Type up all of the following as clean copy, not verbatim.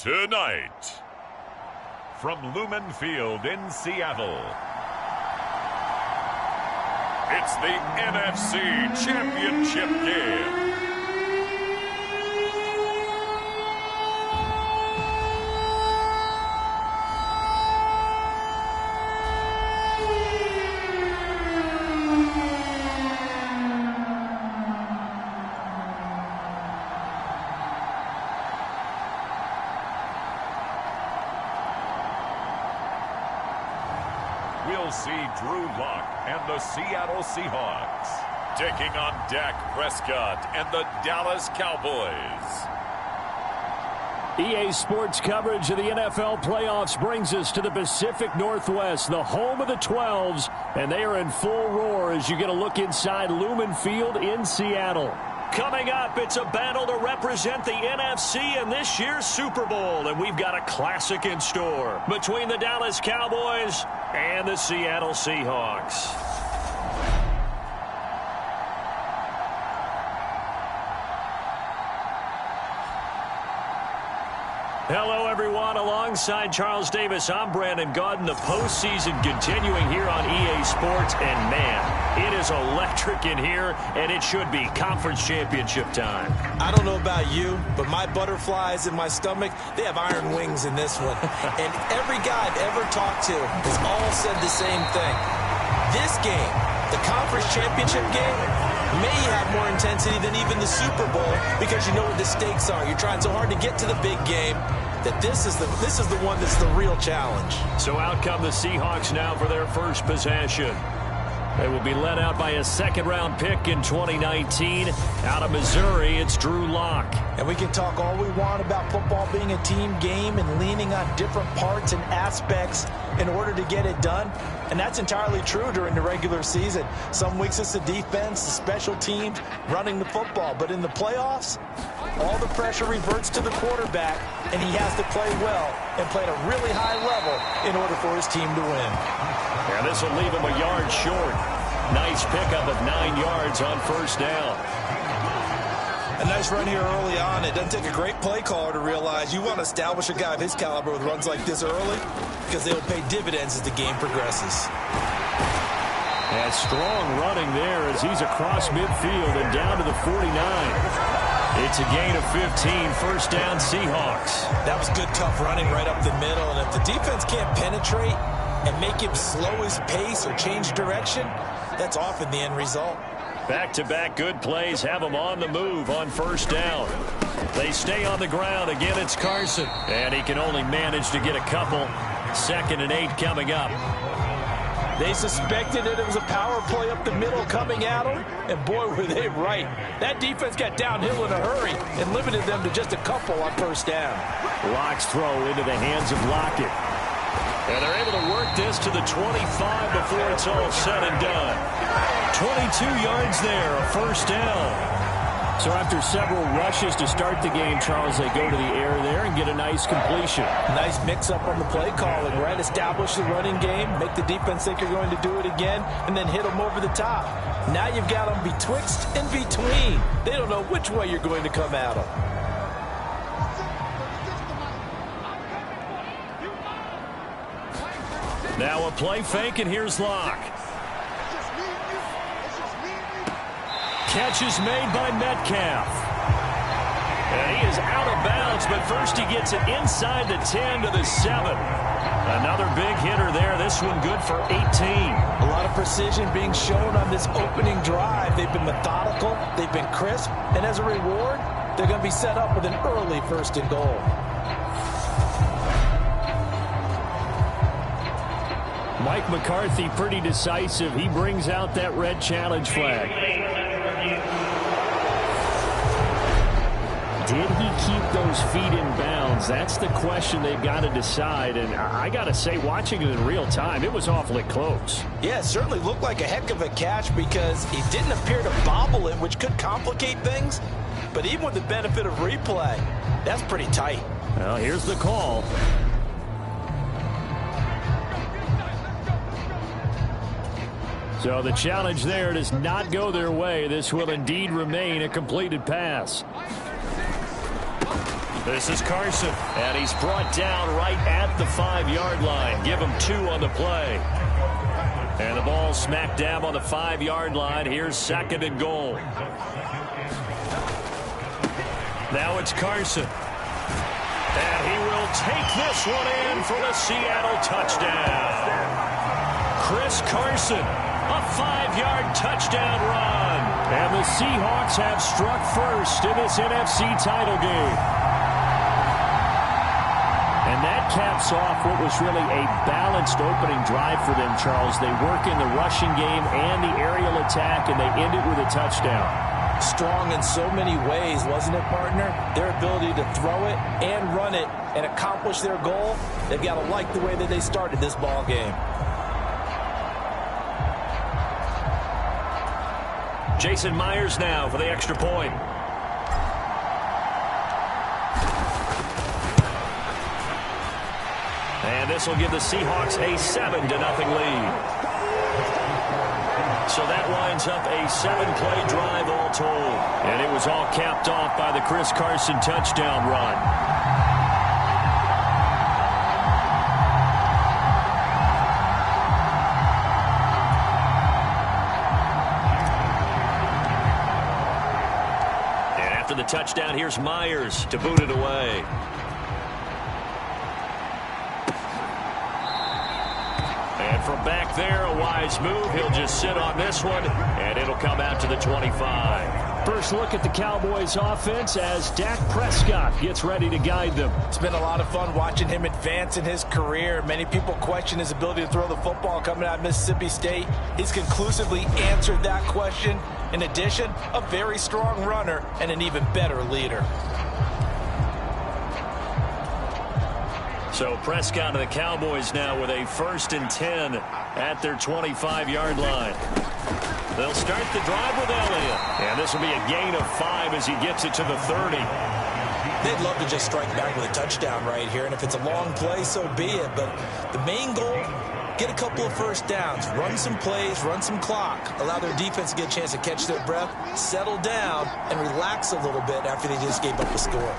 Tonight, from Lumen Field in Seattle, it's the NFC Championship game. We'll see Drew Lock and the Seattle Seahawks taking on Dak Prescott and the Dallas Cowboys. EA Sports coverage of the NFL playoffs brings us to the Pacific Northwest, the home of the 12s, and they are in full roar as you get a look inside Lumen Field in Seattle. Coming up, it's a battle to represent the NFC in this year's Super Bowl, and we've got a classic in store between the Dallas Cowboys and the Seattle Seahawks. Hello, everyone. Alongside Charles Davis, I'm Brandon Gaudin. The postseason continuing here on EA Sports, and man, it is electric in here, and it should be conference championship time. I don't know about you, but my butterflies in my stomach, they have iron wings in this one. And every guy I've ever talked to has all said the same thing. This game, the conference championship game, may have more intensity than even the Super Bowl because you know what the stakes are. You're trying so hard to get to the big game that this is the one that's the real challenge. So out come the Seahawks now for their first possession. They will be led out by a second-round pick in 2019. Out of Missouri, it's Drew Lock. And we can talk all we want about football being a team game and leaning on different parts and aspects in order to get it done. And that's entirely true during the regular season. Some weeks it's the defense, the special teams, running the football. But in the playoffs, all the pressure reverts to the quarterback, and he has to play well and play at a really high level in order for his team to win. And this will leave him a yard short. Nice pickup of 9 yards on first down. A nice run here early on. It doesn't take a great play caller to realize you want to establish a guy of his caliber with runs like this early because they'll pay dividends as the game progresses. And strong running there as he's across midfield and down to the 49. It's a gain of 15, first down Seahawks. That was good, tough running right up the middle. And if the defense can't penetrate and make him slow his pace or change direction, that's often the end result. Back-to-back good plays have them on the move on first down. They stay on the ground. Again, it's Carson. And he can only manage to get a couple. 2nd and 8 coming up. They suspected that it was a power play up the middle coming at them, and boy, were they right. That defense got downhill in a hurry and limited them to just a couple on first down. Lock's throw into the hands of Lockett. And they're able to work this to the 25 before it's all said and done. 22 yards there, a first down. So after several rushes to start the game, Charles, they go to the air there and get a nice completion. Nice mix-up on the play calling, right? Establish the running game, make the defense think you're going to do it again, and then hit them over the top. Now you've got them betwixt and between. They don't know which way you're going to come at them. Now a play fake, and here's Lock. Catch is made by Metcalf. And he is out of bounds, but first he gets it inside the 10 to the 7. Another big hitter there. This one good for 18. A lot of precision being shown on this opening drive. They've been methodical. They've been crisp. And as a reward, they're going to be set up with an early 1st and goal. Mike McCarthy pretty decisive. He brings out that red challenge flag. Did he keep those feet in bounds? That's the question they've got to decide. And I got to say, watching it in real time, it was awfully close. Yeah, it certainly looked like a heck of a catch because he didn't appear to bobble it, which could complicate things. But even with the benefit of replay, that's pretty tight. Well, here's the call. So the challenge there does not go their way. This will indeed remain a completed pass. This is Carson, and he's brought down right at the 5-yard line. Give him 2 on the play. And the ball smack dab on the 5-yard line. Here's 2nd and goal. Now it's Carson. And he will take this one in for the Seattle touchdown. Chris Carson, a 5-yard touchdown run. And the Seahawks have struck first in this NFC title game. And that caps off what was really a balanced opening drive for them, Charles. They work in the rushing game and the aerial attack, and they end it with a touchdown. Strong in so many ways, wasn't it, partner? Their ability to throw it and run it and accomplish their goal, they've got to like the way that they started this ball game. Jason Myers now for the extra point. And this will give the Seahawks a 7-0 lead. So that winds up a 7-play drive all told. And it was all capped off by the Chris Carson touchdown run. And after the touchdown, here's Myers to boot it away. And from back there, a wise move. He'll just sit on this one, and it'll come out to the 25. First look at the Cowboys offense as Dak Prescott gets ready to guide them. It's been a lot of fun watching him advance in his career. Many people question his ability to throw the football coming out of Mississippi State. He's conclusively answered that question. In addition, a very strong runner and an even better leader. So Prescott and the Cowboys now with a 1st and 10 at their 25-yard line. They'll start the drive with Elliott. And this will be a gain of 5 as he gets it to the 30. They'd love to just strike back with a touchdown right here. And if it's a long play, so be it. But the main goal, get a couple of first downs. Run some plays, run some clock. Allow their defense to get a chance to catch their breath, settle down, and relax a little bit after they just gave up the score.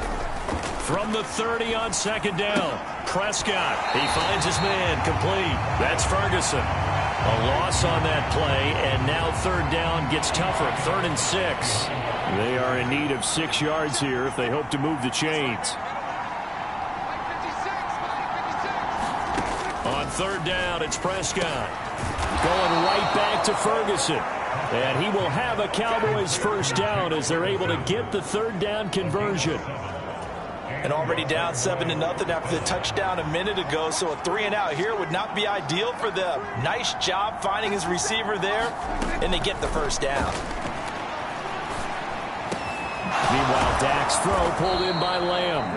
From the 30 on 2nd down, Prescott, he finds his man complete. That's Ferguson. A loss on that play, and now 3rd down gets tougher. 3rd and 6. They are in need of 6 yards here if they hope to move the chains. On 3rd down, it's Prescott. Going right back to Ferguson. And he will have a Cowboys 1st down as they're able to get the 3rd down conversion. And already down 7-0 after the touchdown a minute ago, so a 3-and-out here would not be ideal for them. Nice job finding his receiver there, and they get the 1st down. Meanwhile, Dak's throw pulled in by Lamb.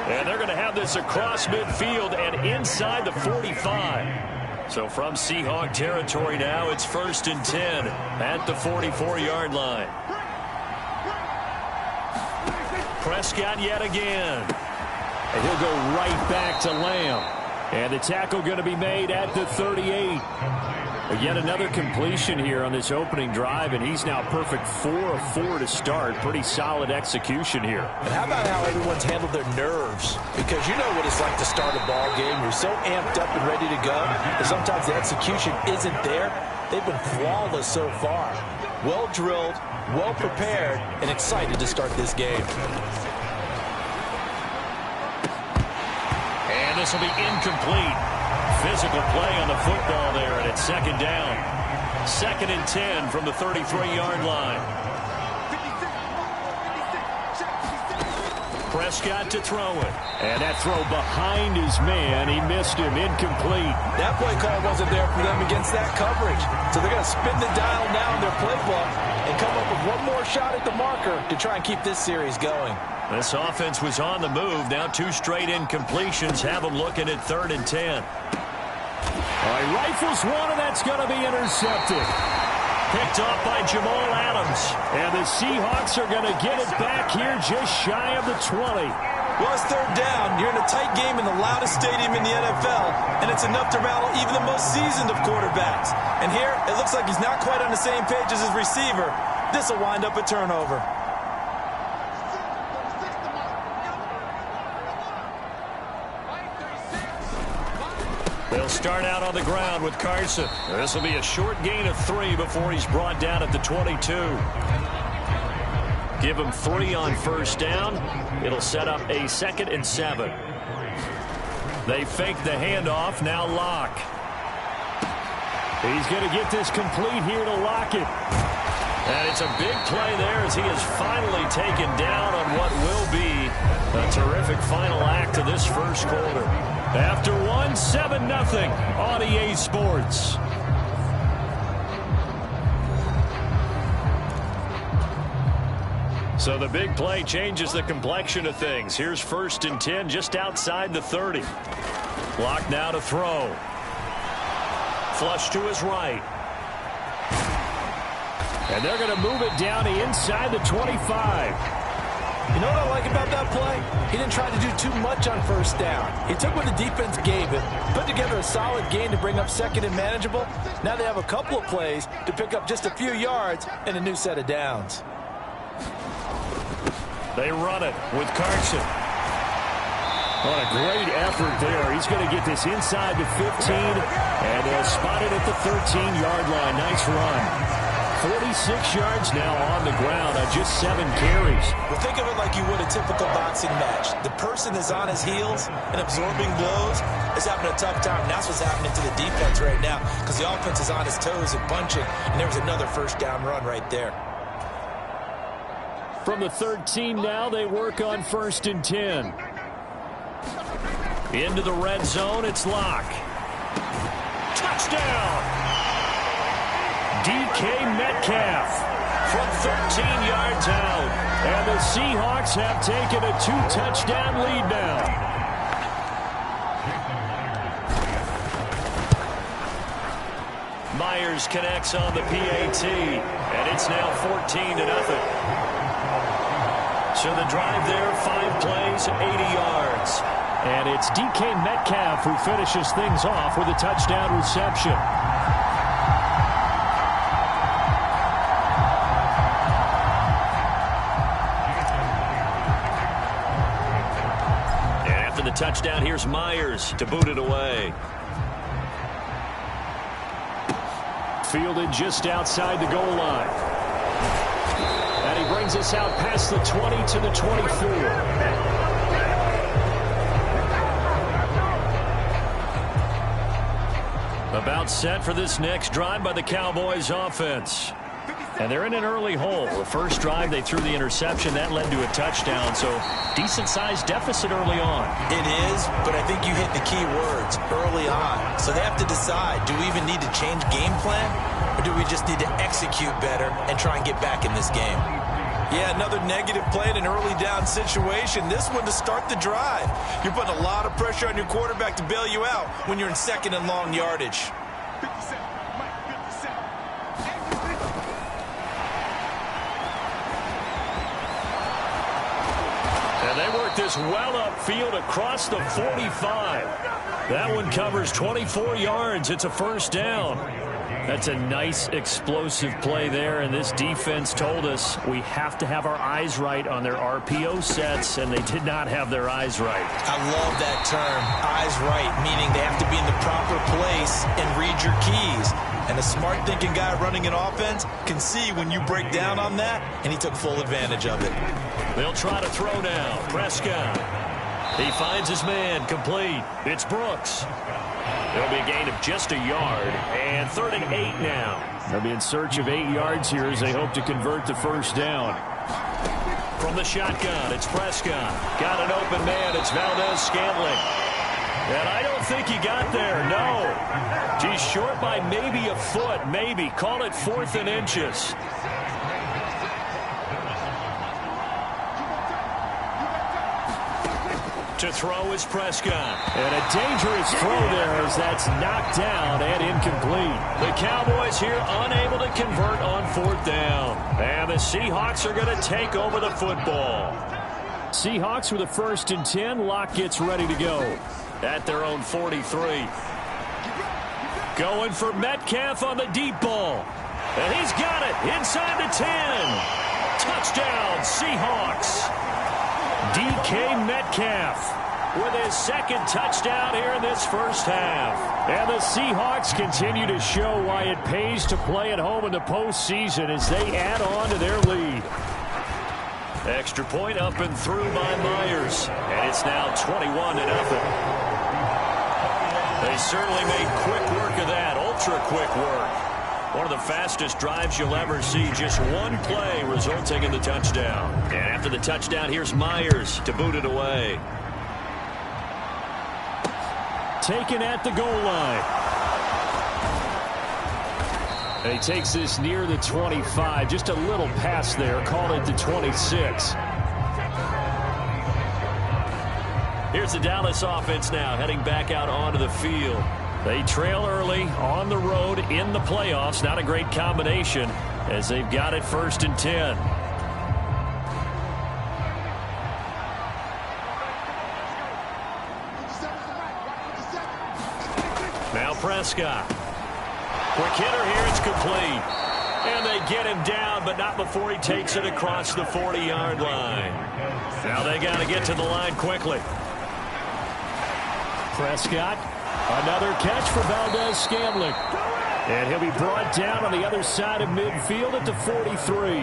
And they're going to have this across midfield and inside the 45. So from Seahawk territory now, it's 1st and 10 at the 44-yard line. Prescott yet again. And he'll go right back to Lamb. And the tackle going to be made at the 38. Yet another completion here on this opening drive, and he's now perfect 4 of 4 to start. Pretty solid execution here. And how about how everyone's handled their nerves? Because you know what it's like to start a ball game. You're so amped up and ready to go, but sometimes the execution isn't there. They've been flawless so far. Well drilled, well prepared, and excited to start this game. And this will be incomplete. Physical play on the football there, and it's 2nd down. 2nd and 10 from the 33-yard line. Prescott to throw it. And that throw behind his man. He missed him. Incomplete. That play call wasn't there for them against that coverage. So they're going to spin the dial now in their playbook and come up with one more shot at the marker to try and keep this series going. This offense was on the move. Now 2 straight incompletions have them looking at 3rd and 10. All right, rifles one, and that's going to be intercepted. Picked off by Jamal Adams. And the Seahawks are going to get it back here just shy of the 20. Well, it's 3rd down. You're in a tight game in the loudest stadium in the NFL, and it's enough to rattle even the most seasoned of quarterbacks. And here, it looks like he's not quite on the same page as his receiver. This will wind up a turnover. They'll start out on the ground with Carson. This will be a short gain of 3 before he's brought down at the 22. Give him 3 on first down. It'll set up a 2nd and 7. They fake the handoff. Now Locke. He's going to get this complete here to Lockett. And it's a big play there as he is finally taken down on what will be a terrific final act of this first quarter. After 7-0 on EA Sports. So the big play changes the complexion of things. Here's 1st and 10 just outside the 30. Locke now to throw. Flush to his right. And they're going to move it down inside the 25. You know what I like about that play? He didn't try to do too much on first down. He took what the defense gave him, put together a solid gain to bring up 2nd and manageable. Now they have a couple of plays to pick up just a few yards and a new set of downs. They run it with Carson. What a great effort there. He's going to get this inside the 15, and they'll spot it at the 13-yard line. Nice run. 46 yards now on the ground on just 7 carries. Well, think of it like you would a typical boxing match. The person that's on his heels and absorbing blows is having a tough time. And that's what's happening to the defense right now because the offense is on his toes and punching, and there was another first down run right there. From the 13 now, they work on 1st and 10. Into the red zone, it's Locke. Touchdown! DK Metcalf from 13 yards out. And the Seahawks have taken a 2-touchdown lead now. Myers connects on the PAT, and it's now 14-0. So the drive there, 5 plays, 80 yards. And it's DK Metcalf who finishes things off with a touchdown reception. And after the touchdown, here's Myers to boot it away. Fielded just outside the goal line. And he brings us out past the 20 to the 24. About set for this next drive by the Cowboys offense. And they're in an early hole. The first drive, they threw the interception. That led to a touchdown, so decent-sized deficit early on. It is, but I think you hit the key words, early on. So they have to decide, do we even need to change game plan, or do we just need to execute better and try and get back in this game? Yeah, another negative play in an early down situation. This one to start the drive. You're putting a lot of pressure on your quarterback to bail you out when you're in 2nd and long yardage. And they work this well upfield across the 45. That one covers 24 yards. It's a first down. That's a nice explosive play there, and this defense told us we have to have our eyes right on their RPO sets, and they did not have their eyes right. I love that term, eyes right, meaning they have to be in the proper place and read your keys. And a smart thinking guy running an offense can see when you break down on that, and he took full advantage of it. They'll try to throw now. Prescott. He finds his man, complete. It's Brooks. It'll be a gain of just a yard, and 3rd and 8 now. They'll be in search of 8 yards here as they hope to convert the first down. From the shotgun, it's Prescott. Got an open man, it's Valdez-Scantling. And I don't think he got there, no. He's short by maybe a foot, maybe. Call it 4th and inches. To throw is Prescott. And a dangerous throw there as that's knocked down and incomplete. The Cowboys here unable to convert on 4th down. And the Seahawks are going to take over the football. Seahawks with a 1st and 10. Locke gets ready to go at their own 43. Going for Metcalf on the deep ball. And he's got it inside the 10. Touchdown, Seahawks. DK Metcalf. with his second touchdown here in this first half. And the Seahawks continue to show why it pays to play at home in the postseason as they add on to their lead. Extra point up and through by Myers. And it's now 21-0. They certainly made quick work of that, ultra-quick work. One of the fastest drives you'll ever see. Just one play resulting in the touchdown. And after the touchdown, here's Myers to boot it away. Taken at the goal line. And he takes this near the 25. Just a little pass there. Called it the 26. Here's the Dallas offense now heading back out onto the field. They trail early on the road in the playoffs. Not a great combination as they've got it 1st and 10. Now Prescott. Quick hitter here. It's complete. And they get him down, but not before he takes it across the 40-yard line. Now they got to get to the line quickly. Prescott. Another catch for Valdez-Scantling. And he'll be brought down on the other side of midfield at the 43.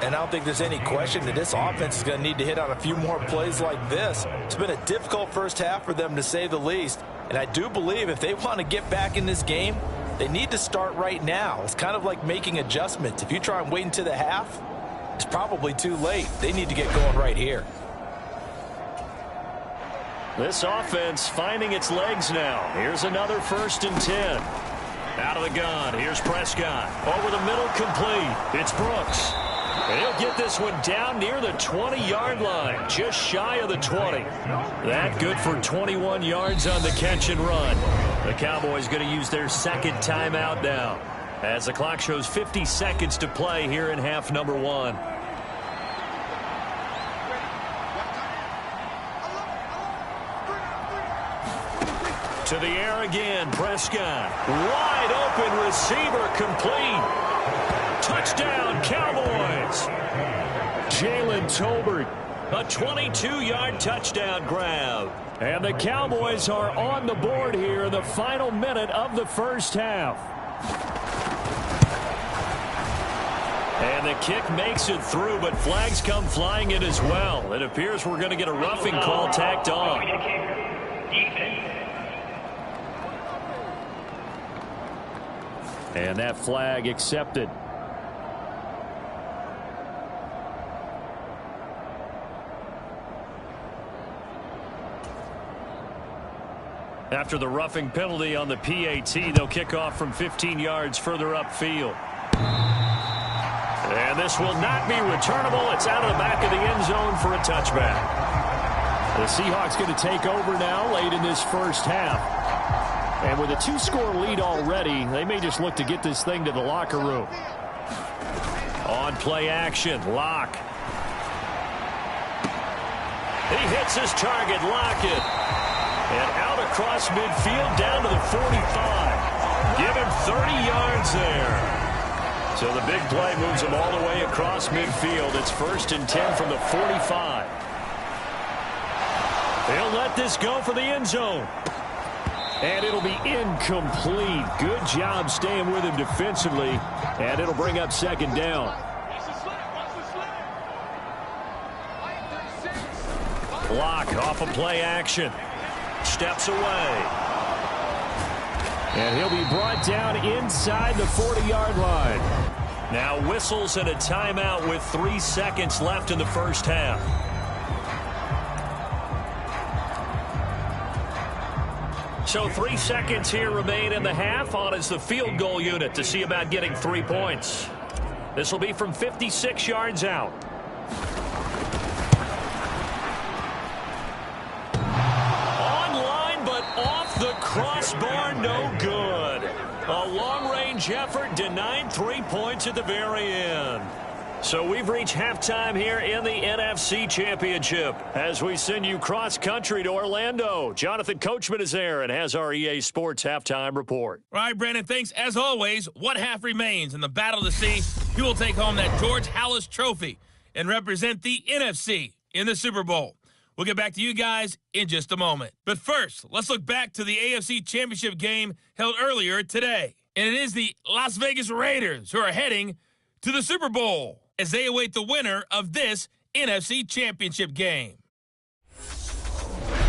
And I don't think there's any question that this offense is going to need to hit on a few more plays like this. It's been a difficult first half for them, to say the least. And I do believe if they want to get back in this game, they need to start right now. It's kind of like making adjustments. If you try and wait until the half, it's probably too late. They need to get going right here. This offense finding its legs now. Here's another 1st and 10. Out of the gun. Here's Prescott. Over the middle, complete. It's Brooks. And he'll get this one down near the 20-yard line, just shy of the 20. That good for 21 yards on the catch and run. The Cowboys going to use their second timeout now, as the clock shows 50 seconds to play here in half number 1. To the air again, Prescott. Wide open receiver, complete. Touchdown, Cowboys. Jalen Tolbert, a 22-yard touchdown grab. And the Cowboys are on the board here in the final minute of the first half. And the kick makes it through, but flags come flying in as well. It appears we're going to get a roughing call tacked on. And that flag accepted. After the roughing penalty on the PAT, they'll kick off from 15 yards further upfield. And this will not be returnable. It's out of the back of the end zone for a touchback. The Seahawks going to take over now late in this first half. And with a 2-score lead already, they may just look to get this thing to the locker room. On play action, Locke. He hits his target, Lockett. And out across midfield down to the 45. Give him 30 yards there. So the big play moves him all the way across midfield. It's 1st and 10 from the 45. They'll let this go for the end zone. And it'll be incomplete. Good job staying with him defensively. And it'll bring up 2nd down. Block off of play action. Steps away. And he'll be brought down inside the 40-yard line. Now whistles and a timeout with 3 seconds left in the first half. So 3 seconds here remain in the half. On is the field goal unit to see about getting 3 points. This will be from 56 yards out. Online, but off the crossbar, no good. A long-range effort denied 3 points at the very end. So we've reached halftime here in the NFC Championship as we send you cross-country to Orlando. Jonathan Coachman is there and has our EA Sports halftime report. All right, Brandon, thanks. As always, one half remains in the battle to see who will take home that George Halas Trophy and represent the NFC in the Super Bowl. We'll get back to you guys in just a moment. But first, let's look back to the AFC Championship game held earlier today. And it is the Las Vegas Raiders who are heading to the Super Bowl as they await the winner of this NFC Championship game.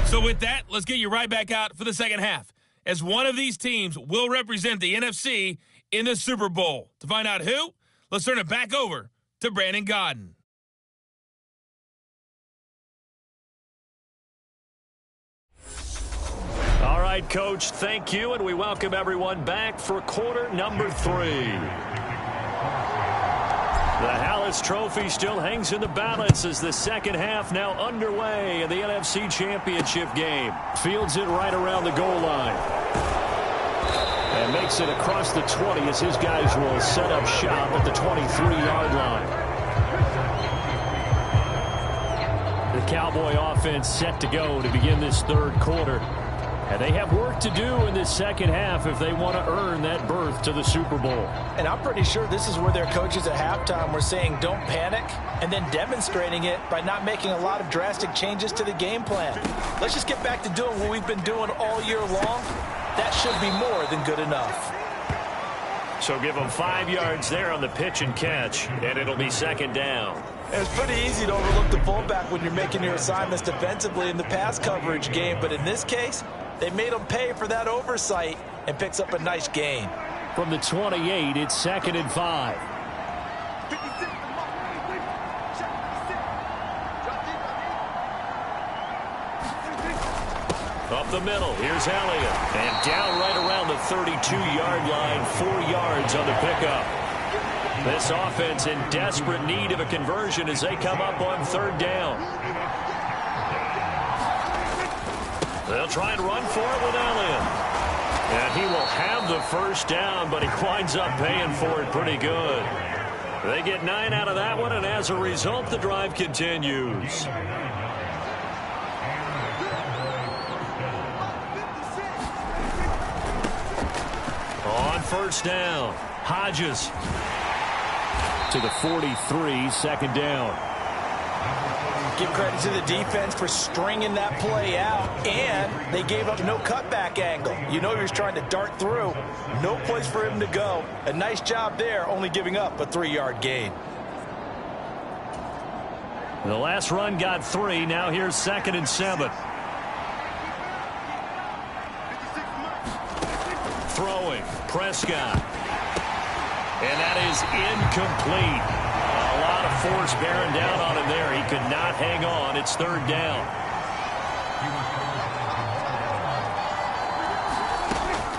So with that, let's get you right back out for the second half, as one of these teams will represent the NFC in the Super Bowl. To find out who, let's turn it back over to Brandon Godden. All right, Coach, thank you, and we welcome everyone back for quarter number 3. The Hallis Trophy still hangs in the balance as the second half now underway in the NFC Championship game. Fields it right around the goal line. And makes it across the 20 as his guys will set up shop at the 23-yard line. The Cowboy offense set to go to begin this third quarter. And they have work to do in this second half if they want to earn that berth to the Super Bowl. And I'm pretty sure this is where their coaches at halftime were saying don't panic, and then demonstrating it by not making a lot of drastic changes to the game plan. Let's just get back to doing what we've been doing all year long. That should be more than good enough. So give them 5 yards there on the pitch and catch, and it'll be second down. It's pretty easy to overlook the fullback when you're making your assignments defensively in the pass coverage game, but in this case, they made them pay for that oversight and picks up a nice gain. From the 28, it's 2nd and 5. Up the middle, here's Elliott. And down right around the 32-yard line, 4 yards on the pickup. This offense in desperate need of a conversion as they come up on 3rd down. They'll try and run for it with Elliott. And he will have the first down, but he winds up paying for it pretty good. They get 9 out of that one, and as a result, the drive continues. On 1st down, Hodges to the 43, 2nd down. Give credit to the defense for stringing that play out, and they gave up no cutback angle. You know he was trying to dart through. No place for him to go. A nice job there, only giving up a 3-yard gain. The last run got 3. Now here's 2nd and 7. Throwing, Prescott. And that is incomplete. A lot of force bearing down on him there. He could not hang on. It's 3rd down.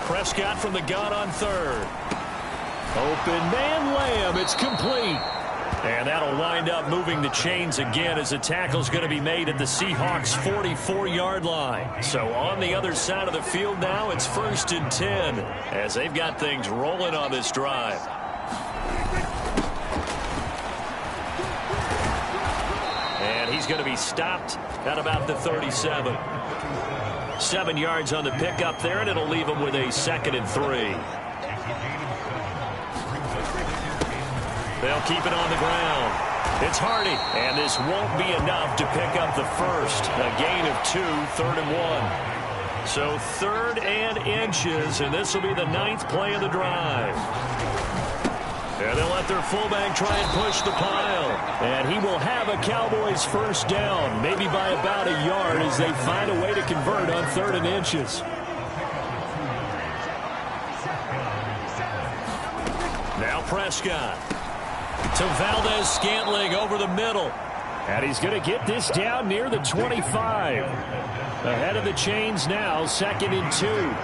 Prescott from the gun on 3rd. Open man Lamb. It's complete. And that'll wind up moving the chains again as the tackle's going to be made at the Seahawks 44-yard line. So on the other side of the field now, it's 1st and 10 as they've got things rolling on this drive. And he's going to be stopped at about the 37. 7 yards on the pickup there, and it'll leave him with a 2nd and 3. They'll keep it on the ground. It's Hardy, and this won't be enough to pick up the first. A gain of 2, 3rd and 1. So 3rd and inches, and this will be the 9th play of the drive. And they'll let their fullback try and push the pile. And he will have a Cowboys first down, maybe by about a yard as they find a way to convert on 3rd and inches. Now Prescott. To Valdez-Scantling over the middle. And he's going to get this down near the 25. Ahead of the chains now, 2nd and 2.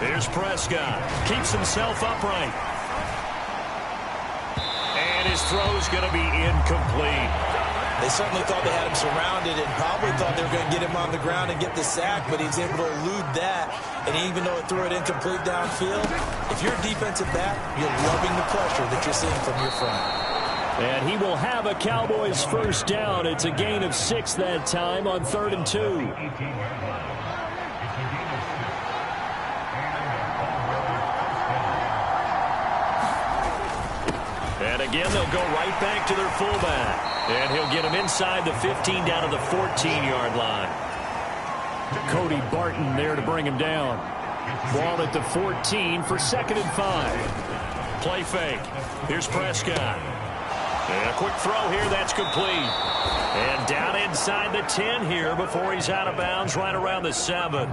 Here's Prescott. Keeps himself upright. And his throw's going to be incomplete. They certainly thought they had him surrounded and probably thought they were going to get him on the ground and get the sack, but he's able to elude that. And even though it threw it incomplete downfield, if you're a defensive back, you're loving the pressure that you're seeing from your front. And he will have a Cowboys first down. It's a gain of 6 that time on 3rd and 2. And a Again, they'll go right back to their fullback. And he'll get him inside the 15 down to the 14-yard line. Cody Barton there to bring him down. Ball at the 14 for 2nd and 5. Play fake. Here's Prescott. And a quick throw here. That's complete. And down inside the 10 here before he's out of bounds right around the 7.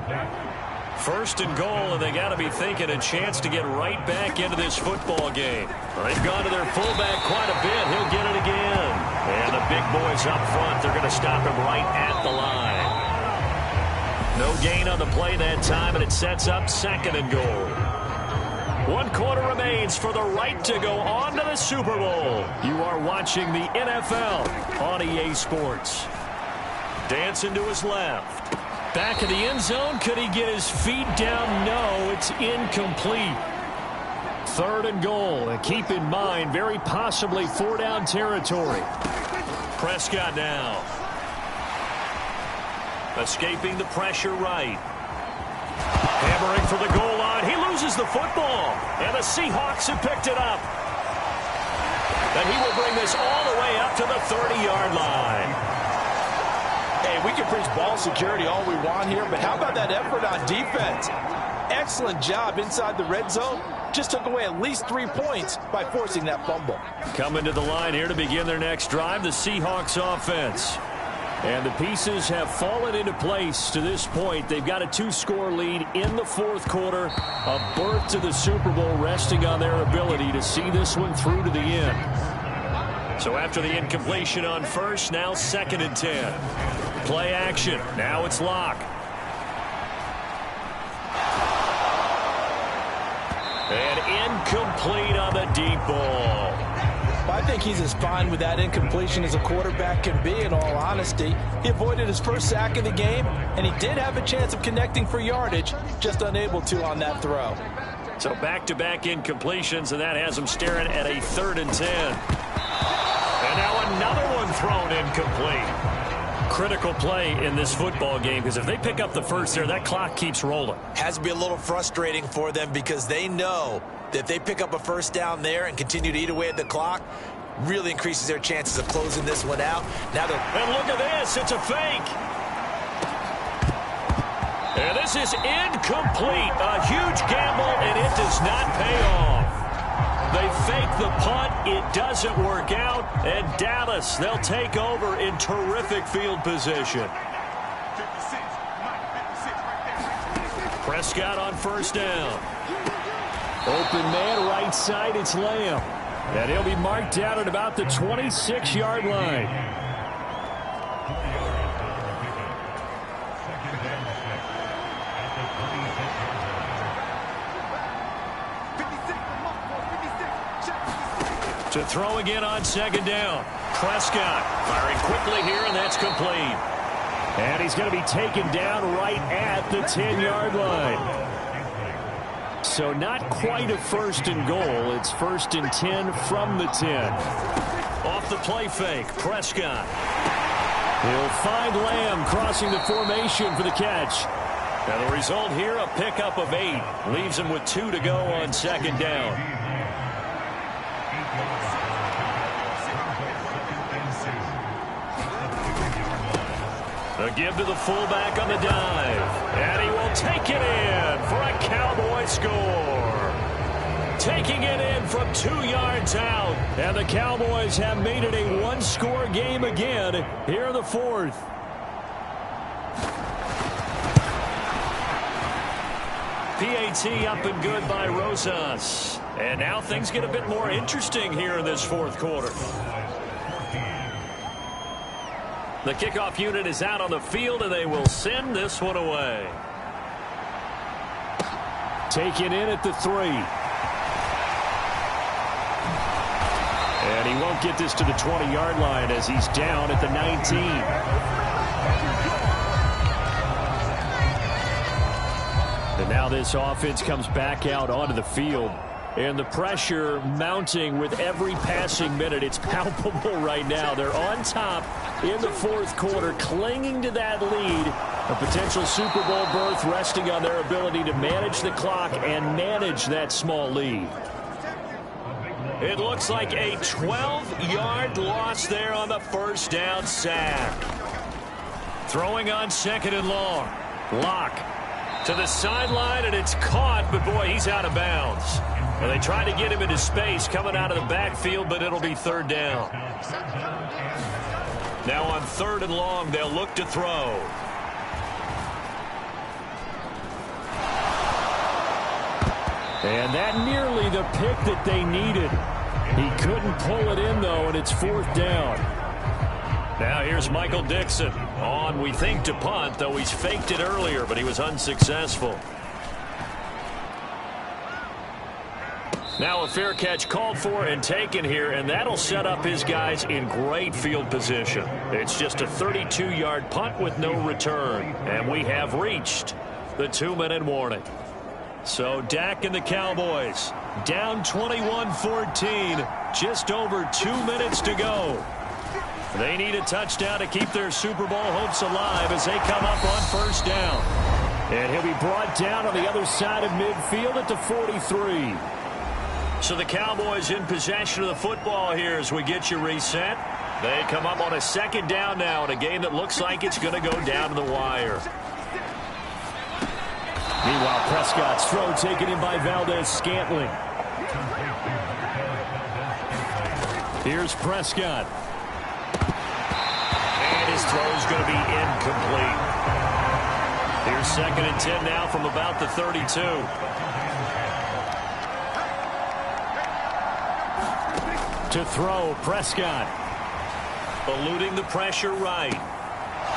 1st and goal, and they got to be thinking a chance to get right back into this football game. They've gone to their fullback quite a bit. He'll get it again. And the big boys up front, they're going to stop him right at the line. No gain on the play that time, and it sets up 2nd and goal. 1 quarter remains for the right to go on to the Super Bowl. You are watching the NFL on EA Sports. Dancing to his left. Back of the end zone. Could he get his feet down? No, it's incomplete. 3rd and goal. And keep in mind, very possibly 4-down territory. Prescott now. Escaping the pressure right. Hammering for the goal line. He loses the football. And the Seahawks have picked it up. And he will bring this all the way up to the 30-yard line. Hey, we can preach ball security all we want here, but how about that effort on defense? Excellent job inside the red zone. Just took away at least 3 points by forcing that fumble. Coming to the line here to begin their next drive, the Seahawks offense. And the pieces have fallen into place to this point. They've got a 2-score lead in the 4th quarter. A berth to the Super Bowl resting on their ability to see this one through to the end. So after the incompletion on 1st, now 2nd and 10. Play action. Now it's Locke. And incomplete on the deep ball. I think he's as fine with that incompletion as a quarterback can be, in all honesty. He avoided his first sack of the game, and he did have a chance of connecting for yardage, just unable to on that throw. So back-to-back incompletions, and that has him staring at a 3rd and 10. And now another one thrown incomplete. Critical play in this football game, because if they pick up the first there, that clock keeps rolling. Has to be a little frustrating for them because they know that if they pick up a 1st down there and continue to eat away at the clock, really increases their chances of closing this one out. Now and look at this. It's a fake. And this is incomplete. A huge gamble, and it does not pay off. They fake the punt. It doesn't work out. And Dallas, they'll take over in terrific field position. Prescott on 1st down. Open man, right side, it's Lamb. And he'll be marked down at about the 26-yard line. To throw again on 2nd down. Prescott firing quickly here, and that's complete. And he's going to be taken down right at the 10-yard line. So not quite a 1st and goal. It's 1st and 10 from the 10. Off the play fake, Prescott. He'll find Lamb crossing the formation for the catch. And the result here, a pickup of 8. Leaves him with 2 to go on 2nd down. A give to the fullback on the dive. And he will take it in for a Cowboy score. Taking it in from 2 yards out. And the Cowboys have made it a 1-score game again here in the 4th. PAT up and good by Rosas. And now things get a bit more interesting here in this 4th quarter. The kickoff unit is out on the field, and they will send this one away. Taken in at the 3. And he won't get this to the 20-yard line as he's down at the 19. And now this offense comes back out onto the field. And the pressure mounting with every passing minute. It's palpable right now. They're on top in the 4th quarter, clinging to that lead. A potential Super Bowl berth resting on their ability to manage the clock and manage that small lead. It looks like a 12-yard loss there on the first down sack. Throwing on 2nd and long. Lock to the sideline, and it's caught, but boy, he's out of bounds. Well, they tried to get him into space coming out of the backfield, but it'll be 3rd down. Now on 3rd and long, they'll look to throw. And that nearly the pick that they needed. He couldn't pull it in, though, and it's 4th down. Now here's Michael Dixon on, we think, to punt, though he's faked it earlier, but he was unsuccessful. Now a fair catch called for and taken here, and that'll set up his guys in great field position. It's just a 32-yard punt with no return, and we have reached the 2-minute warning. So Dak and the Cowboys down 21-14, just over 2 minutes to go. They need a touchdown to keep their Super Bowl hopes alive as they come up on 1st down. And he'll be brought down on the other side of midfield at the 43. So the Cowboys in possession of the football here as we get you reset. They come up on a 2nd down now in a game that looks like it's going to go down to the wire. Meanwhile, Prescott's throw taken in by Valdez-Scantling. Here's Prescott. And his throw is going to be incomplete. Here's 2nd and 10 now from about the 32. To throw, Prescott. Eluding the pressure right.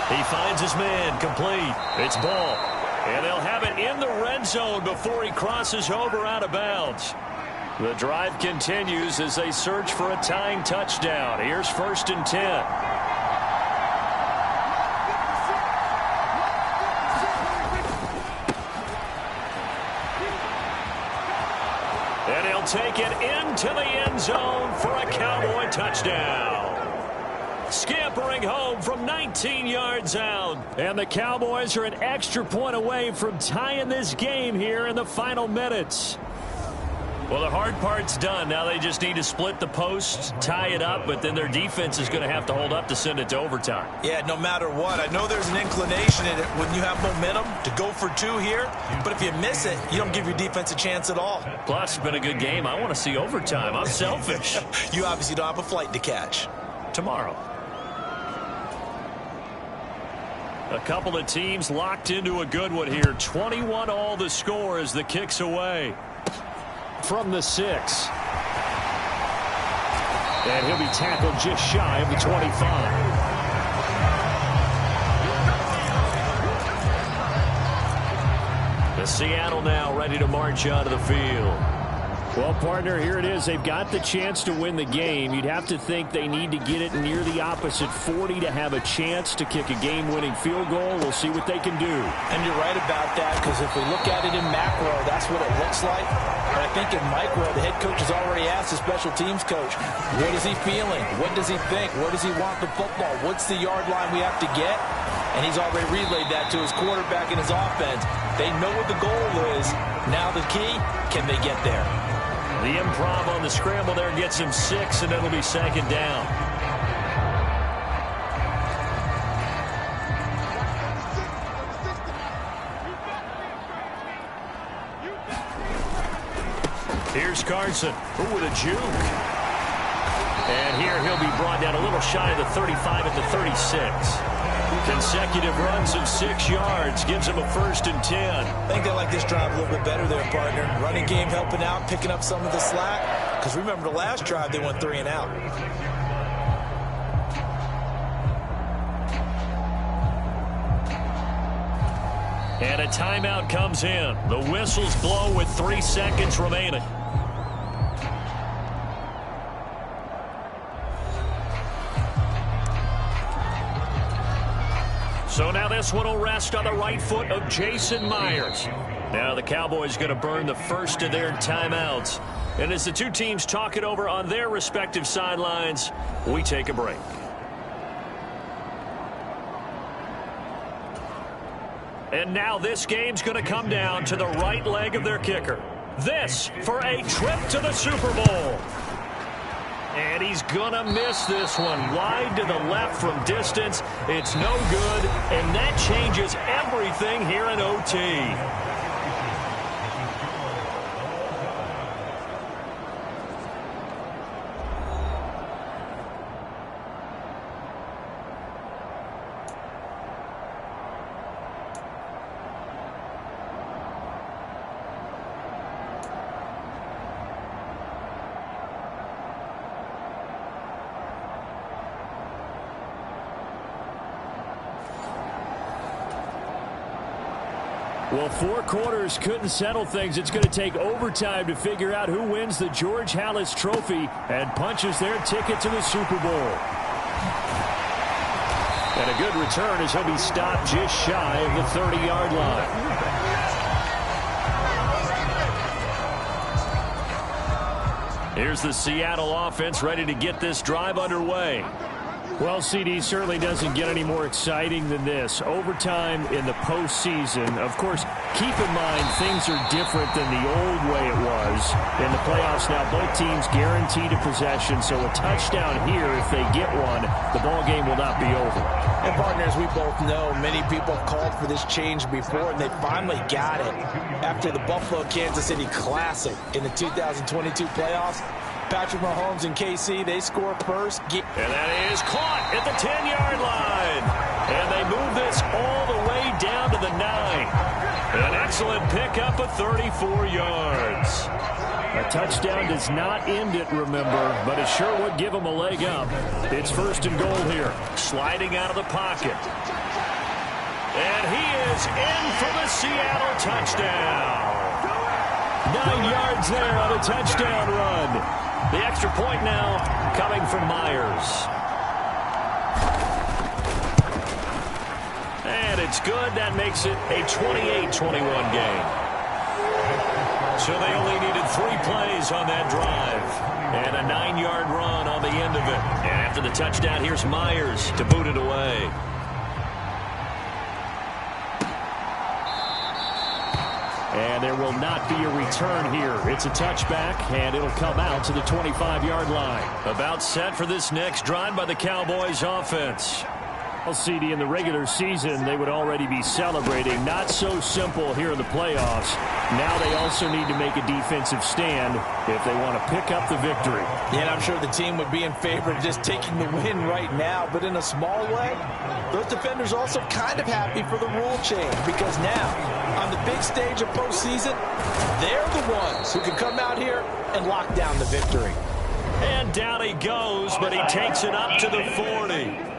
He finds his man, complete. It's ball. And they'll have it in the red zone before he crosses over out of bounds. The drive continues as they search for a tying touchdown. Here's 1st and 10. And he'll take it into the end zone for a Cowboy touchdown. Scampering home from 19 yards out. And the Cowboys are an extra point away from tying this game here in the final minutes. Well, the hard part's done. Now they just need to split the post, tie it up, but then their defense is going to have to hold up to send it to overtime. Yeah, no matter what. I know there's an inclination in it when you have momentum to go for 2 here, but if you miss it, you don't give your defense a chance at all. Plus, it's been a good game. I want to see overtime. I'm selfish. You obviously don't have a flight to catch. Tomorrow. A couple of teams locked into a good one here. 21 all the score as the kick's away. From the 6. And he'll be tackled just shy of the 25. The Seattle now ready to march onto the field. Well, partner, here it is. They've got the chance to win the game. You'd have to think they need to get it near the opposite 40 to have a chance to kick a game-winning field goal. We'll see what they can do. And you're right about that, because if we look at it in macro, that's what it looks like. But I think in micro, the head coach has already asked the special teams coach, what is he feeling? What does he think? Where does he want the football? What's the yard line we have to get? And he's already relayed that to his quarterback and his offense. They know what the goal is. Now the key, can they get there? The improv on the scramble there gets him 6, and it'll be 2nd down. Here's Carson. Ooh, with a juke. And here he'll be brought down a little shy of the 35 at the 36. Consecutive runs of 6 yards gives him a 1st and 10. I think they like this drive a little bit better there, partner. Running game helping out, picking up some of the slack. Because remember the last drive, they went 3 and out. And a timeout comes in. The whistles blow with 3 seconds remaining. So now this one will rest on the right foot of Jason Myers. Now the Cowboys going to burn the first of their timeouts. And as the two teams talk it over on their respective sidelines, we take a break. And now this game's going to come down to the right leg of their kicker. This for a trip to the Super Bowl. And he's going to miss this one. Wide to the left from distance. It's no good, and that changes everything here in OT. Well, 4 quarters couldn't settle things. It's going to take overtime to figure out who wins the George Halas Trophy and punches their ticket to the Super Bowl. And a good return as he'll be stopped just shy of the 30-yard line. Here's the Seattle offense ready to get this drive underway. Well, CD certainly doesn't get any more exciting than this. Overtime in the postseason. Of course, keep in mind things are different than the old way it was. In the playoffs now, both teams guaranteed a possession, so a touchdown here, if they get one, the ball game will not be over. And partners, we both know many people called for this change before, and they finally got it. After the Buffalo-Kansas City Classic in the 2022 playoffs, Patrick Mahomes and KC, they score first. And that is caught at the 10-yard line. And they move this all the way down to the 9. An excellent pickup of 34 yards. A touchdown does not end it, remember, but it sure would give them a leg up. It's 1st and goal here. Sliding out of the pocket. And he is in for the Seattle touchdown. 9 yards there on a touchdown run. The extra point now coming from Myers. And it's good. That makes it a 28-21 game. So they only needed 3 plays on that drive. And a 9-yard run on the end of it. And after the touchdown, here's Myers to boot it away. And there will not be a return here. It's a touchback, and it'll come out to the 25-yard line. About set for this next drive by the Cowboys offense. Well, CD, in the regular season, they would already be celebrating. Not so simple here in the playoffs. Now they also need to make a defensive stand if they want to pick up the victory. Yeah, and I'm sure the team would be in favor of just taking the win right now. But in a small way, those defenders also kind of happy for the rule change. Because now, on the big stage of postseason, they're the ones who can come out here and lock down the victory. And down he goes, but he takes it up to the 40.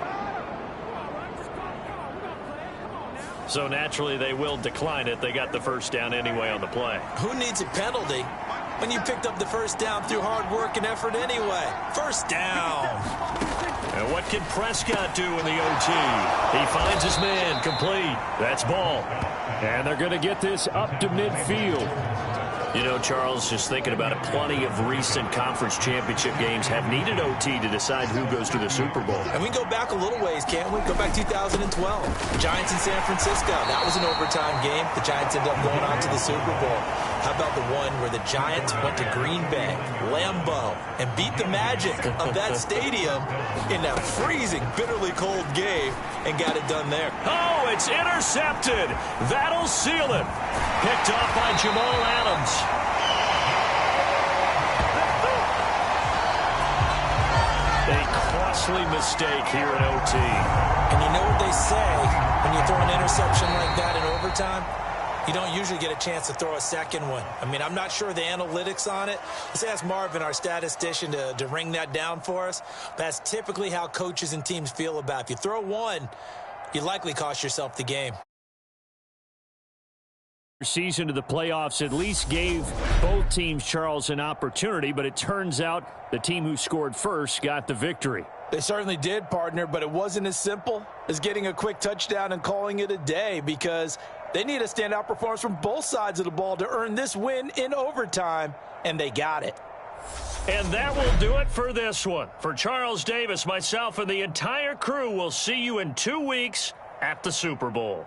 So naturally they will decline it. They got the first down anyway on the play. Who needs a penalty when you picked up the first down through hard work and effort anyway? First down. And what can Prescott do in the OT? He finds his man complete. That's ball. And they're going to get this up to midfield. You know, Charles, just thinking about it, plenty of recent conference championship games have needed OT to decide who goes to the Super Bowl. And we go back a little ways, can't we? Go back 2012. Giants in San Francisco. That was an overtime game. The Giants ended up going on to the Super Bowl. How about the one where the Giants went to Green Bay, Lambeau, and beat the magic of that stadium in that freezing, bitterly cold game and got it done there. Oh, it's intercepted. That'll seal it. Picked off by Jamal Adams. A costly mistake here in OT. And you know what they say when you throw an interception like that in overtime? You don't usually get a chance to throw a second one. I mean, I'm not sure the analytics on it. Let's ask Marvin, our statistician, to ring that down for us. That's typically how coaches and teams feel about it. If you throw one, you likely cost yourself the game. Season to the playoffs at least gave both teams, Charles, an opportunity, but it turns out the team who scored first got the victory. They certainly did, partner, but it wasn't as simple as getting a quick touchdown and calling it a day, because they need a standout performance from both sides of the ball to earn this win in overtime, and they got it. And that will do it for this one. For Charles Davis, myself, and the entire crew, will see you in 2 weeks at the Super Bowl.